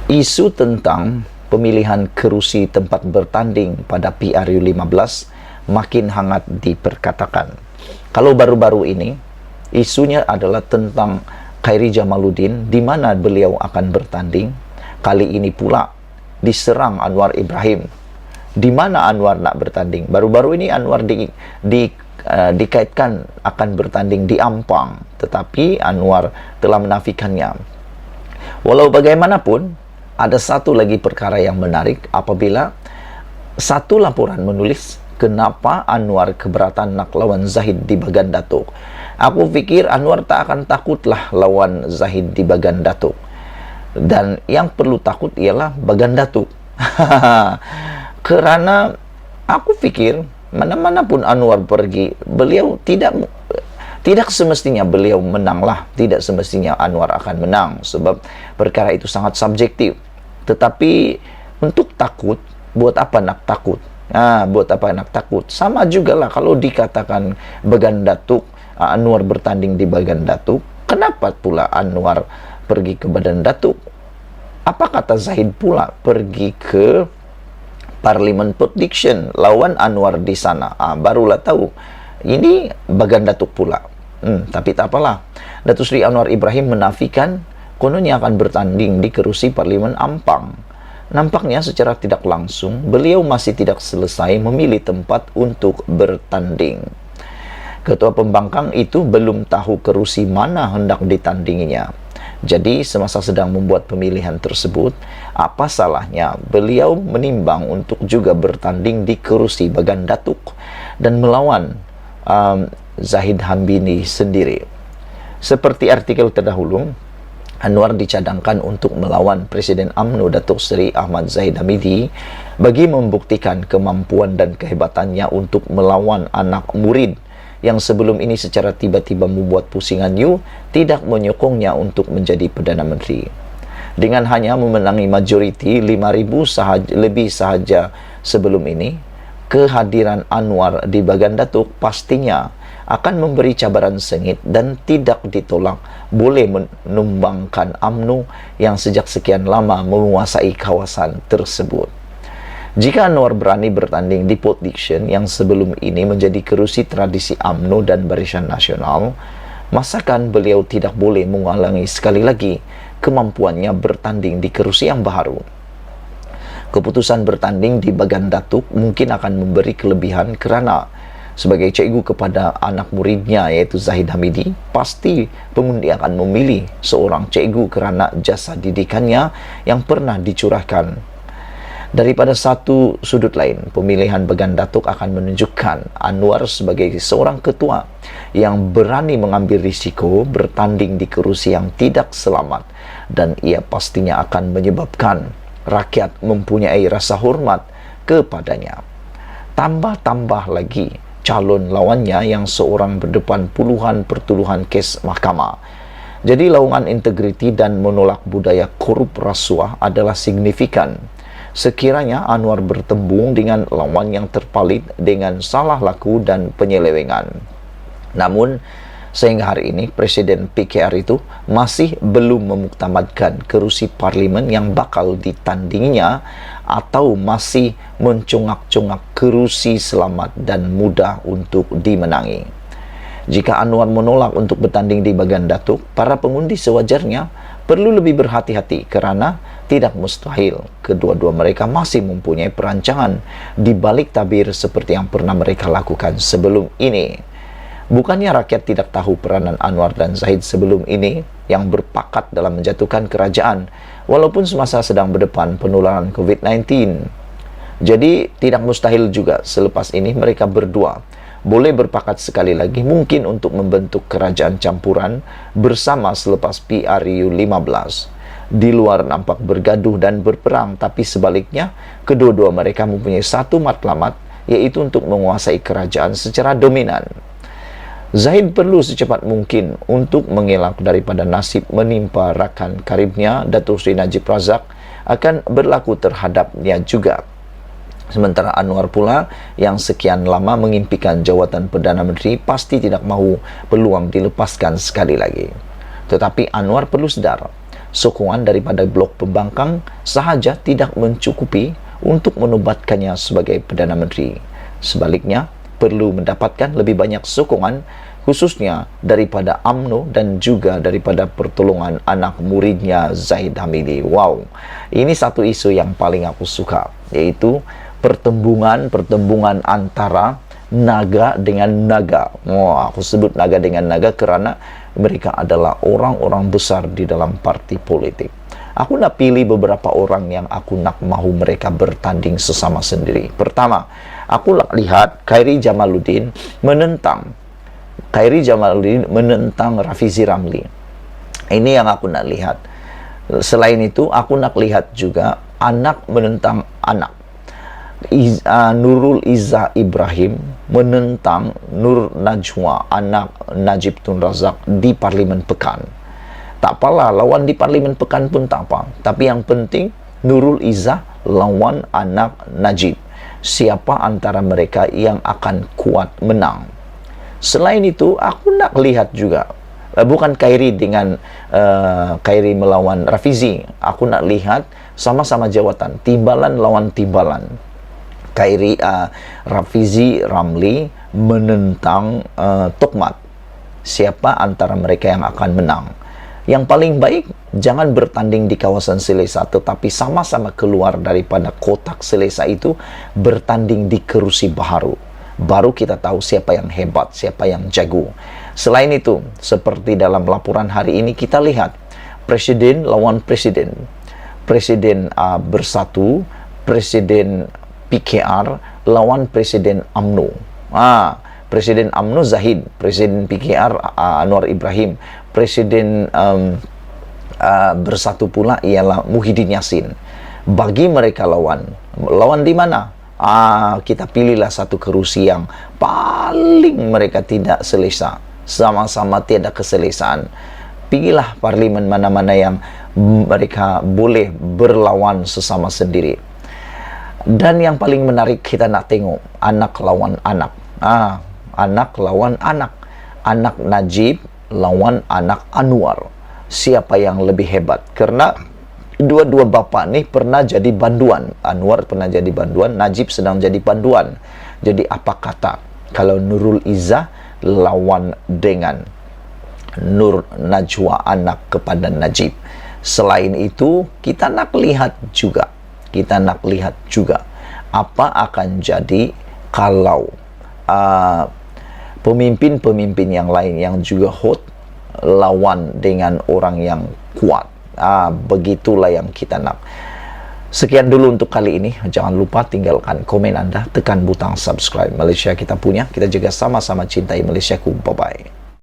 Isu tentang pemilihan kerusi tempat bertanding pada PRU15 makin hangat diperkatakan. Kalau baru-baru ini, isunya adalah tentang Khairi Jamaluddin, di mana beliau akan bertanding. Kali ini pula diserang Anwar Ibrahim. Di mana Anwar nak bertanding? Baru-baru ini Anwar dikaitkan akan bertanding di Ampang, tetapi Anwar telah menafikannya. Walau bagaimanapun, ada satu lagi perkara yang menarik apabila satu laporan menulis kenapa Anwar keberatan nak lawan Zahid di Bagan Datuk. Aku fikir Anwar tak akan takutlah lawan Zahid di Bagan Datuk. Dan yang perlu takut ialah Bagan Datuk. Kerana aku fikir mana-mana pun Anwar pergi, beliau tidak semestinya beliau menanglah, tidak semestinya Anwar akan menang, sebab perkara itu sangat subjektif. Tetapi untuk takut, buat apa nak takut? Buat apa nak takut? Sama jugalah kalau dikatakan Bagan Datuk, Anwar bertanding di Bagan Datuk, kenapa pula Anwar pergi ke Bagan Datuk? Apa kata Zahid pula pergi ke Parlimen Prediction lawan Anwar di sana? Barulah tahu ini Bagan Datuk pula. Tapi tak apalah. Datuk Seri Anwar Ibrahim menafikan kononnya akan bertanding di kerusi Parlimen Ampang. Nampaknya secara tidak langsung beliau masih tidak selesai memilih tempat untuk bertanding. Ketua pembangkang itu belum tahu kerusi mana hendak ditandinginya. Jadi semasa sedang membuat pemilihan tersebut, apa salahnya beliau menimbang untuk juga bertanding di kerusi Bagan Datuk dan melawan Zahid Hambini sendiri. Seperti artikel terdahulu, Anwar dicadangkan untuk melawan Presiden UMNO Datuk Seri Ahmad Zahid Hamidi bagi membuktikan kemampuan dan kehebatannya untuk melawan anak murid yang sebelum ini secara tiba-tiba membuat pusingan tidak menyokongnya untuk menjadi Perdana Menteri. Dengan hanya memenangi majoriti 5,000 lebih sahaja sebelum ini, kehadiran Anwar di Bagan Datuk pastinya akan memberi cabaran sengit dan tidak ditolak boleh menumbangkan UMNO yang sejak sekian lama menguasai kawasan tersebut. Jika Anwar berani bertanding di Port Dickson yang sebelum ini menjadi kerusi tradisi UMNO dan Barisan Nasional, masakan beliau tidak boleh mengulangi sekali lagi kemampuannya bertanding di kerusi yang baru. Keputusan bertanding di Bagan Datuk mungkin akan memberi kelebihan kerana sebagai cikgu kepada anak muridnya iaitu Zahid Hamidi, pasti pengundi akan memilih seorang cikgu kerana jasa didikannya yang pernah dicurahkan. Daripada satu sudut lain, pemilihan Bagan Datuk akan menunjukkan Anwar sebagai seorang ketua yang berani mengambil risiko bertanding di kerusi yang tidak selamat, dan ia pastinya akan menyebabkan rakyat mempunyai rasa hormat kepadanya. Tambah-tambah lagi calon lawannya yang seorang berdepan puluhan pertuduhan kes mahkamah. Jadi lawangan integriti dan menolak budaya korup rasuah adalah signifikan. Sekiranya Anwar bertembung dengan lawan yang terpalit dengan salah laku dan penyelewengan. Namun, sehingga hari ini, Presiden PKR itu masih belum memuktamadkan kerusi parlimen yang bakal ditandinginya atau masih mencongak-congak kerusi selamat dan mudah untuk dimenangi. Jika Anwar menolak untuk bertanding di Bagan Datuk, para pengundi sewajarnya perlu lebih berhati-hati kerana tidak mustahil kedua-dua mereka masih mempunyai perancangan di balik tabir seperti yang pernah mereka lakukan sebelum ini. Bukannya rakyat tidak tahu peranan Anwar dan Zahid sebelum ini yang berpakat dalam menjatuhkan kerajaan walaupun semasa sedang berdepan penularan COVID-19. Jadi tidak mustahil juga selepas ini mereka berdua boleh berpakat sekali lagi mungkin untuk membentuk kerajaan campuran bersama selepas PRU 15. Di luar nampak bergaduh dan berperang, tapi sebaliknya kedua-dua mereka mempunyai satu matlamat, yaitu untuk menguasai kerajaan secara dominan. Zahid perlu secepat mungkin untuk mengelak daripada nasib menimpa rakan karibnya Datuk Seri Najib Razak akan berlaku terhadapnya juga. Sementara Anwar pula yang sekian lama mengimpikan jawatan Perdana Menteri pasti tidak mahu peluang dilepaskan sekali lagi. Tetapi Anwar perlu sedar, Sokongan daripada blok pembangkang sahaja tidak mencukupi untuk menobatkannya sebagai Perdana Menteri. Sebaliknya, perlu mendapatkan lebih banyak sokongan, khususnya daripada UMNO dan juga daripada pertolongan anak muridnya Zahid Hamidi. Wow, ini satu isu yang paling aku suka, yaitu pertembungan antara naga dengan naga. Aku sebut naga dengan naga kerana mereka adalah orang-orang besar di dalam parti politik. Aku nak pilih beberapa orang yang aku nak mahu mereka bertanding sesama sendiri. Pertama, aku nak lihat Khairi Jamaluddin menentang Rafizi Ramli. Ini yang aku nak lihat. Selain itu, aku nak lihat juga anak menentang anak. Nurul Izzah Ibrahim menentang Nur Najwa, anak Najib Tun Razak di Parlimen Pekan. Tak apalah, lawan di Parlimen Pekan pun tak apa. Tapi yang penting, Nurul Izzah lawan anak Najib. Siapa antara mereka yang akan kuat menang? Selain itu, aku nak lihat juga, bukan Khairi dengan Khairi melawan Rafizi. Aku nak lihat sama-sama jawatan, timbalan lawan timbalan. Rafizi Ramli menentang Tokmat. Siapa antara mereka yang akan menang? Yang paling baik, jangan bertanding di kawasan Selesa, tetapi sama-sama keluar daripada kotak Selesa itu, bertanding di kerusi baharu. Baru kita tahu siapa yang hebat, siapa yang jago. Selain itu, seperti dalam laporan hari ini, kita lihat presiden lawan presiden. Presiden Bersatu, presiden PKR lawan presiden UMNO. Presiden UMNO Zahid, presiden PKR Anwar Ibrahim, presiden Bersatu pula ialah Muhyiddin Yassin. Bagi mereka lawan di mana? Kita pilihlah satu kerusi yang paling mereka tidak selesa, sama-sama tiada keselesaan. Pilihlah parlimen mana-mana yang mereka boleh berlawan sesama sendiri. Dan yang paling menarik, kita nak tengok anak lawan anak. Anak lawan anak. Anak Najib lawan anak Anwar. Siapa yang lebih hebat? Karena dua-dua bapa ni pernah jadi banduan. Anwar pernah jadi banduan, Najib sedang jadi banduan. Jadi apa kata kalau Nurul Izzah lawan dengan Nur Najwa, anak kepada Najib? Selain itu, kita nak lihat juga apa akan jadi kalau pemimpin-pemimpin yang lain yang juga hot lawan dengan orang yang kuat. Begitulah yang kita nak. Sekian dulu untuk kali ini. Jangan lupa tinggalkan komen Anda, tekan butang subscribe. Malaysia kita punya, kita juga sama-sama cintai Malaysiaku. Bye-bye.